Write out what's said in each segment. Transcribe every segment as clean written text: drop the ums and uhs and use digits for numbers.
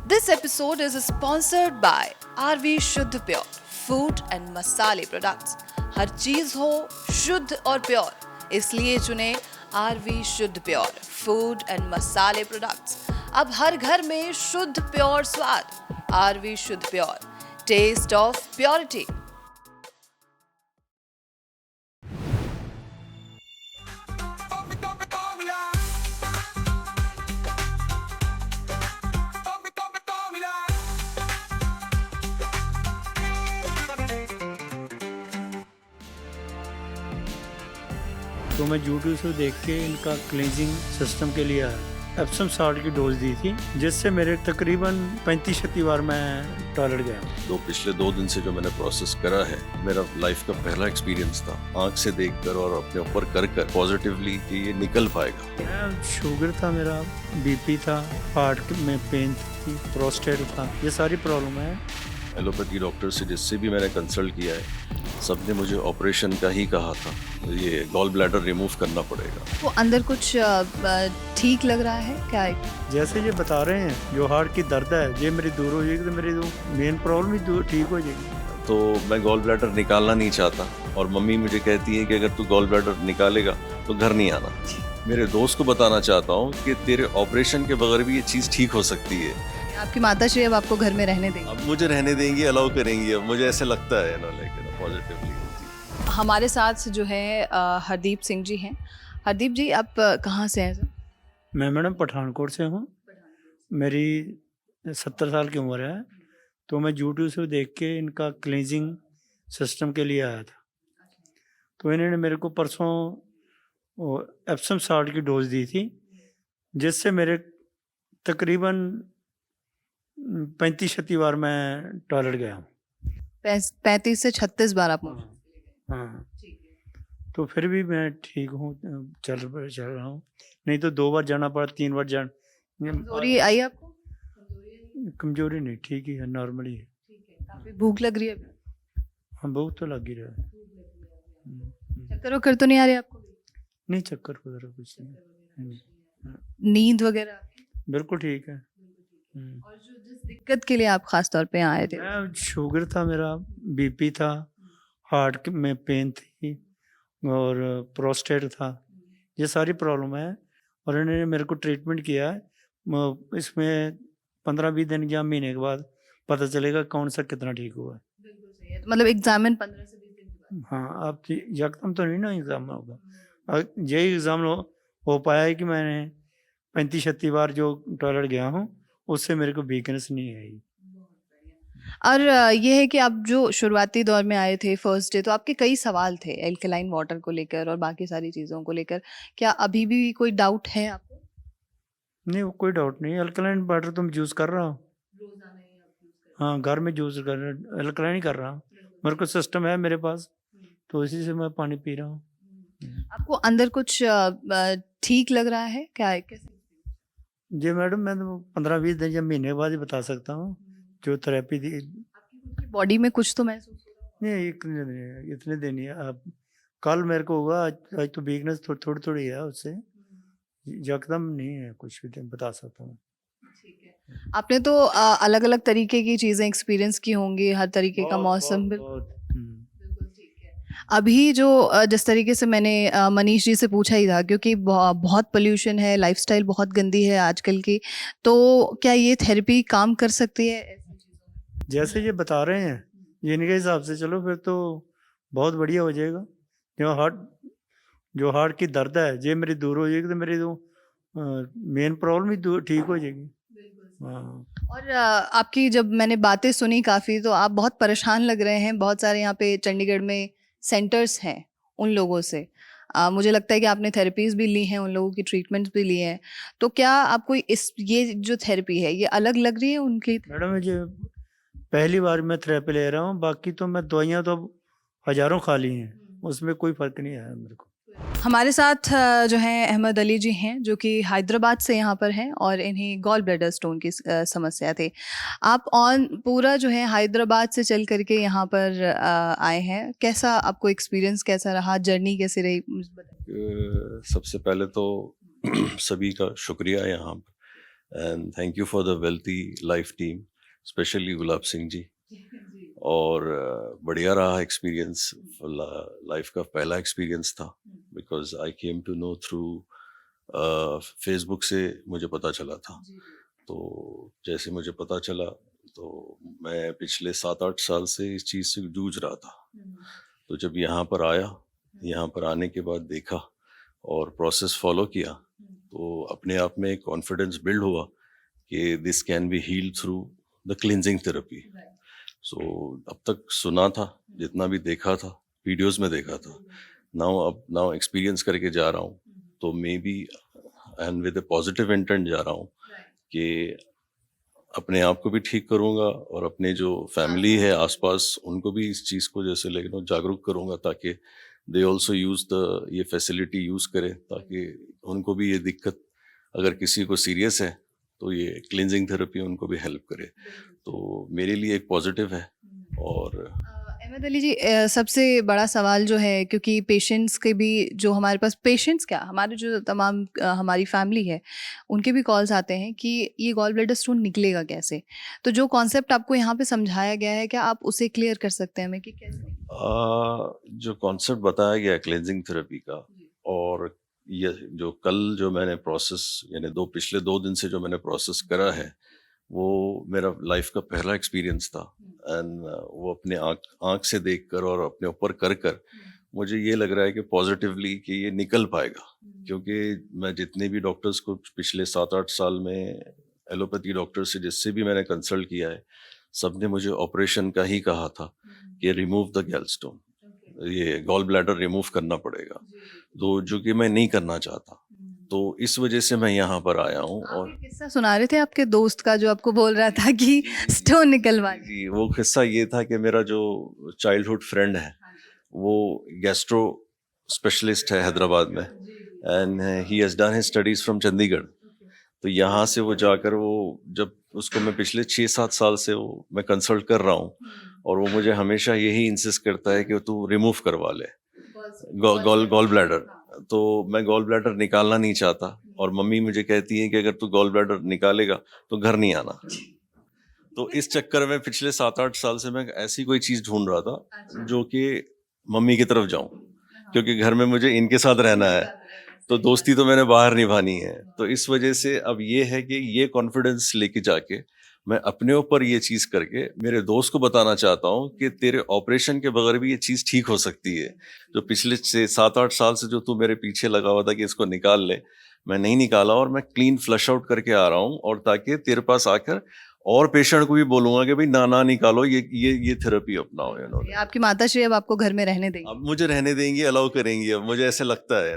This episode is sponsored by RV Shuddh Pure food and मसाले products. हर चीज हो शुद्ध और प्योर, इसलिए चुने RV शुद्ध प्योर फूड एंड मसाले प्रोडक्ट्स। अब हर घर में शुद्ध प्योर स्वाद। RV शुद्ध प्योर, टेस्ट ऑफ प्योरिटी। तो मैं यूट्यूब से देख के इनका क्लींजिंग सिस्टम के लिए एप्सम साल्ट की डोज दी थी, जिससे मेरे तकरीबन 35-36 बार मैं टॉयलेट गया। तो पिछले 2 दिन से जो मैंने प्रोसेस करा है, मेरा लाइफ का पहला एक्सपीरियंस था आंख से देखकर और अपने ऊपर कर पॉजिटिवली कि ये निकल पाएगा। शुगर था मेरा, बीपी था, हार्ट में पेन थी, प्रोस्टेट था, ये सारी प्रॉब्लम है। एलोपैथी डॉक्टर से जिससे भी मैंने कंसल्ट किया है, सबने मुझे ऑपरेशन का ही कहा था। ये गॉल ब्लैडर रिमूव करना पड़ेगा। वो अंदर कुछ ठीक लग रहा है क्या? जैसे ये बता रहे हैं, जो हार्ट की दर्द है ये मेरी दूर हो जाएगी तो मेरी मेन प्रॉब्लम ही ठीक हो जाएगी। तो मैं गॉल ब्लैडर निकालना नहीं चाहता, और मम्मी मुझे कहती है कि अगर तू गॉल ब्लैडर निकालेगा तो घर नहीं आना। मेरे दोस्त को बताना चाहता हूँ कि तेरे ऑपरेशन के बगैर भी ये चीज़ ठीक हो सकती है। आपकी माताश्री अब आपको घर में रहने देंगी? अब मुझे रहने देंगी, अलाउ करेंगी। अब मुझे ऐसे लगता है पॉजिटिवली। हमारे साथ जो है हरदीप सिंह जी हैं। हरदीप जी, आप कहाँ से हैं सर? मैं मैडम पठानकोट से हूँ। मेरी 70 साल की उम्र है। तो मैं यूट्यूब से देख के इनका क्लींजिंग सिस्टम के लिए आया था। तो इन्होंने मेरे को परसों एप्सम साल्ट की डोज दी थी, जिससे मेरे तकरीबन 35-36 बार मैं टॉयलेट गया हूँ। 35 से 36 बार आप? हाँ, तो फिर भी मैं ठीक हूँ, चल रहा हूँ। नहीं तो 2 बार जाना पड़ा, 3 बार कमजोरी आई आपको? कमजोरी नहीं, ठीक ही है, नॉर्मली है। काफी भूख लग रही है? हाँ, भूख तो लग ही रहा है। चक्कर वक्कर तो नहीं आ रही आपको? नहीं, चक्कर वगैरह कुछ नहीं। नींद वगैरह? बिल्कुल ठीक है। और जो जिस दिक्कत के लिए आप खास तौर पे आए थे? मैं शुगर था मेरा, बीपी था, हार्ट में पेन थी और प्रोस्टेट था, ये सारी प्रॉब्लम है। और इन्होंने मेरे को ट्रीटमेंट किया है। इसमें 15-20 दिन या महीने के बाद पता चलेगा कौन सा कितना ठीक हुआ है। बिल्कुल सही है। तो मतलब एग्जामिन 15 से 20 दिन के बाद? हाँ, अब यकदम तो नहीं ना एग्ज़ाम होगा। यही एग्ज़ाम हो पाया है कि मैंने 35-36 बार जो टॉयलेट गया हूँ, उससे मेरे को वीकनेस नहीं आई। और ये है कि आप जो शुरुआती दौर में आए थे फर्स्ट डे, तो आपके कई सवाल थे एल्कलाइन वाटर को लेकर और बाकी सारी चीज़ों को लेकर। क्या अभी भी कोई डाउट है आपको? नहीं, वो कोई डाउट नहीं, अल्कलाइन वाटर तुम यूज़ कर रहा हूँ। हाँ, घर में यूज़ कर अल्कलाइन ही कर रहा हूँ। मेरे को सिस्टम है मेरे पास, तो इसी से मैं पानी पी रहा हूँ। आपको अंदर कुछ ठीक लग रहा है क्या? कैसे? जी मैडम, मैं तो 15-20 दिन या महीने बाद ही बता सकता हूँ, जो थेरेपी दी। बॉडी में कुछ तो महसूस हो रहा नहीं, इतने दिन ही है। अब कल मेरे को हुआ, आज तो वीकनेस थोड़ी है उससे, यकदम नहीं है कुछ भी बता सकता हूँ। ठीक है। आपने तो अलग अलग तरीके की चीज़ें एक्सपीरियंस की होंगी, हर तरीके का मौसम। बिल्कुल ठीक है। अभी जो जिस तरीके से मैंने मनीष जी से पूछा ही था, क्योंकि बहुत पोल्यूशन है, लाइफस्टाइल बहुत गंदी है आजकल की, तो क्या ये थेरेपी काम कर सकती है ऐसी चीज़ों में? जैसे ये बता रहे हैं, ये इनके हिसाब से चलो फिर तो बहुत बढ़िया हो जाएगा। जो हार्ट की दर्द है ये मेरी दूर हो जाएगी तो मेरी जो मेन प्रॉब्लम ही ठीक हो जाएगी। हाँ। और आपकी जब मैंने बातें सुनी काफ़ी, तो आप बहुत परेशान लग रहे हैं। बहुत सारे यहाँ पे चंडीगढ़ में सेंटर्स हैं उन लोगों से। मुझे लगता है कि आपने थेरेपीज़ भी ली हैं, उन लोगों की ट्रीटमेंट्स भी ली हैं। तो क्या आपको ये जो थेरेपी है, ये अलग लग रही है उनकी? मैडम, मुझे पहली बार मैं थेरेपी ले रहा हूँ, बाकी तो मैं दवाइयाँ तो हज़ारों खा ली हैं, उसमें कोई फ़र्क नहीं आया मेरे को। हमारे साथ जो हैं अहमद अली जी हैं, जो कि हैदराबाद से यहाँ पर हैं और इन्हें गॉल ब्लैडर स्टोन की समस्या थी। आप पूरा जो है हैदराबाद से चल करके यहाँ पर आए हैं। कैसा आपको एक्सपीरियंस कैसा रहा, जर्नी कैसी रही, मुझे बताइए। सबसे पहले तो सभी का शुक्रिया यहाँ पर and thank you for the wealthy life team, specially Gulab Singh ji. और बढ़िया रहा एक्सपीरियंस, लाइफ का पहला एक्सपीरियंस था, because I came to know through Facebook से मुझे पता चला था। तो जैसे मुझे पता चला तो मैं पिछले 7-8 साल से इस चीज़ से जूझ रहा था। तो जब यहाँ पर आया, यहाँ पर आने के बाद देखा और प्रोसेस फॉलो किया, तो अपने आप में कॉन्फिडेंस बिल्ड हुआ कि this can be healed through the cleansing therapy. So अब तक सुना था, जितना भी देखा था, वीडियोस में देखा था, नाउ एक्सपीरियंस करके जा रहा हूँ। तो may be and with A positive intent जा रहा हूँ कि अपने आप को भी ठीक करूँगा और अपने जो फैमिली है आसपास उनको भी इस चीज़ को जैसे लेकिन जागरूक करूँगा, ताकि दे ऑल्सो यूज़ द ये फैसिलिटी यूज़ करें, ताकि उनको भी ये दिक्कत अगर किसी को सीरियस है तो ये क्लिनजिंग थेरेपी उनको भी हेल्प करे। तो मेरे लिए एक पॉजिटिव है। और अहमद अली जी, सबसे बड़ा सवाल जो है, क्योंकि पेशेंट्स के भी जो हमारे पास पेशेंट्स क्या, हमारे जो तमाम हमारी फैमिली है उनके भी कॉल्स आते हैं कि ये गॉल ब्लैडर स्टोन निकलेगा कैसे। तो जो कॉन्सेप्ट आपको यहाँ पे समझाया गया है, क्या आप उसे क्लियर कर सकते हैं हमें कि कैसे? जो कॉन्सेप्ट बताया गया क्लिनजिंग थेरेपी का, और ये जो कल जो मैंने प्रोसेस यानी पिछले 2 दिन से जो मैंने प्रोसेस करा है, वो मेरा लाइफ का पहला एक्सपीरियंस था। एंड वो अपने आँख से देखकर और अपने ऊपर कर मुझे ये लग रहा है कि पॉजिटिवली कि ये निकल पाएगा। क्योंकि मैं जितने भी डॉक्टर्स को पिछले 7-8 साल में एलोपैथी डॉक्टर से जिससे भी मैंने कंसल्ट किया है, सबने मुझे ऑपरेशन का ही कहा था कि रिमूव द गैलस्टोन, ये गॉल ब्लैडर रिमूव करना पड़ेगा, तो जो कि मैं नहीं करना चाहता। तो इस वजह से मैं यहाँ पर आया हूँ। और आप किस्सा सुना रहे थे आपके दोस्त का जो आपको बोल रहा था कि स्टोन निकलवा जी, वो किस्सा ये था कि मेरा जो चाइल्डहुड फ्रेंड है वो गैस्ट्रो स्पेशलिस्ट है हैदराबाद में, and he has done his studies from Chandigarh. तो यहाँ से वो जाकर वो जब उसको मैं पिछले 6-7 साल से वो मैं कंसल्ट कर रहा हूँ, और वो मुझे हमेशा यही इंसिस्ट करता है कि तू रिमूव करवा ले गॉल ब्लैडर। तो मैं गॉल ब्लैडर निकालना नहीं चाहता, और मम्मी मुझे कहती है कि अगर तू गॉल ब्लैडर निकालेगा तो घर नहीं आना। तो इस चक्कर में पिछले 7-8 साल से मैं ऐसी कोई चीज़ ढूंढ रहा था जो कि मम्मी की तरफ जाऊं, क्योंकि घर में मुझे इनके साथ रहना है, तो दोस्ती तो मैंने बाहर निभानी है। तो इस वजह से अब ये है कि ये कॉन्फिडेंस लेके जाके मैं अपने ऊपर ये चीज़ करके मेरे दोस्त को बताना चाहता हूँ कि तेरे ऑपरेशन के बगैर भी ये चीज़ ठीक हो सकती है। जो पिछले 7-8 साल से जो तू मेरे पीछे लगा हुआ था कि इसको निकाल ले, मैं नहीं निकाला, और मैं क्लीन फ्लश आउट करके आ रहा हूँ, और ताकि तेरे पास आकर और पेशेंट को भी बोलूंगा कि भाई ना निकालो, ये थेरेपी अपनाओ। आपकी माताश्री अब आपको घर में रहने देंगी? अब मुझे रहने देंगी, अलाउ करेंगी, अब मुझे ऐसे लगता है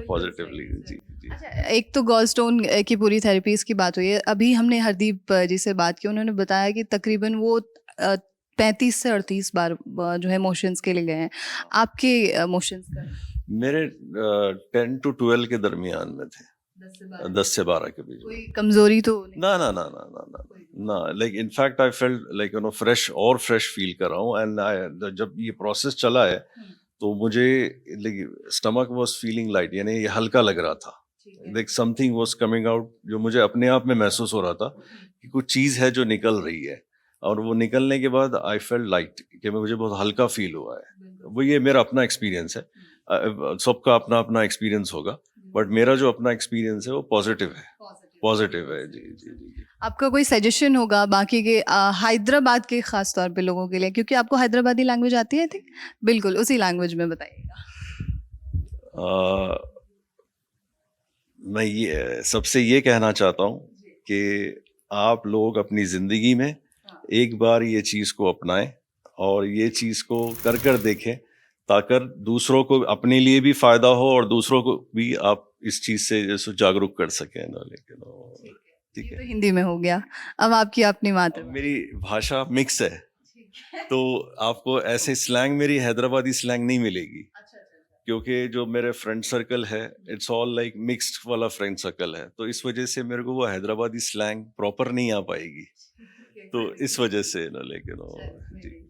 पॉजिटिवली। जी। अच्छा, एक तो गॉल स्टोन की पूरी थेरेपीज की बात हुई है, अभी हमने हरदीप जी से बात की, उन्होंने बताया कि तकरीबन वो 35 से 38 बार जो है मोशंस के लिए गए हैं। आपके मोशंस का? मेरे 10 to 12 के दरमियान में थे, 10 से 12 के बीच। कोई कमजोरी तो नहीं? ना, like in fact I felt like fresh feel कर रहा हूँ। एंड जब ये प्रोसेस चला है तो मुझे स्टमक वाज फीलिंग लाइट, यानी ये हल्का लग रहा था, like something was coming out, जो मुझे अपने आप में महसूस हो रहा था कि कुछ चीज़ है जो निकल रही है। और वो निकलने के बाद आई फेल्ट लाइट, कि मुझे बहुत हल्का फील हुआ है। वो ये मेरा अपना एक्सपीरियंस है, सबका अपना अपना एक्सपीरियंस होगा, बट मेरा जो अपना एक्सपीरियंस है वो पॉजिटिव है। जी। आपका कोई सजेशन होगा बाकी के हैदराबाद के खास तौर पे लोगों के लिए, क्योंकि आपको हैदराबादी लैंग्वेज आती है? बिल्कुल उसी लैंग्वेज में बताइएगा। मैं ये सबसे ये कहना चाहता हूँ कि आप लोग अपनी ज़िंदगी में एक बार ये चीज़ को अपनाएं और ये चीज़ को कर देखें, ताकि दूसरों को अपने लिए भी फ़ायदा हो और दूसरों को भी आप इस चीज़ से जैसे जागरूक कर सकें। ठीक है, तो हिंदी में हो गया, अब आपकी अपनी मातृभाषा। मेरी भाषा मिक्स है, तो आपको ऐसे स्लैंग, मेरी हैदराबादी स्लैंग नहीं मिलेगी, क्योंकि जो मेरे फ्रेंड सर्कल है इट्स ऑल लाइक मिक्स्ड वाला फ्रेंड सर्कल है, तो इस वजह से मेरे को वो हैदराबादी स्लैंग प्रॉपर नहीं आ पाएगी, तो इस वजह से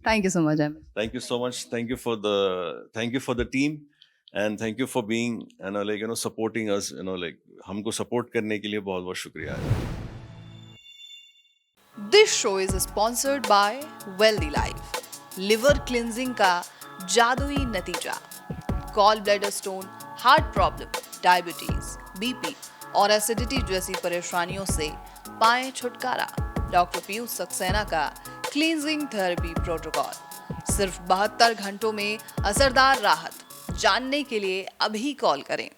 thank you so much. Thank you so much, thank you for the team, and thank you for being supporting us, हमको सपोर्ट करने के लिए बहुत बहुत शुक्रिया। This show is sponsored by wealthy life. Liver cleansing का जादुई नतीजा। Gall bladder stone, heart problem, diabetes, BP और एसिडिटी जैसी परेशानियों से पाएं छुटकारा। डॉक्टर पीयूष सक्सेना का क्लींजिंग थेरेपी प्रोटोकॉल। सिर्फ 72 घंटों में असरदार राहत। जानने के लिए अभी कॉल करें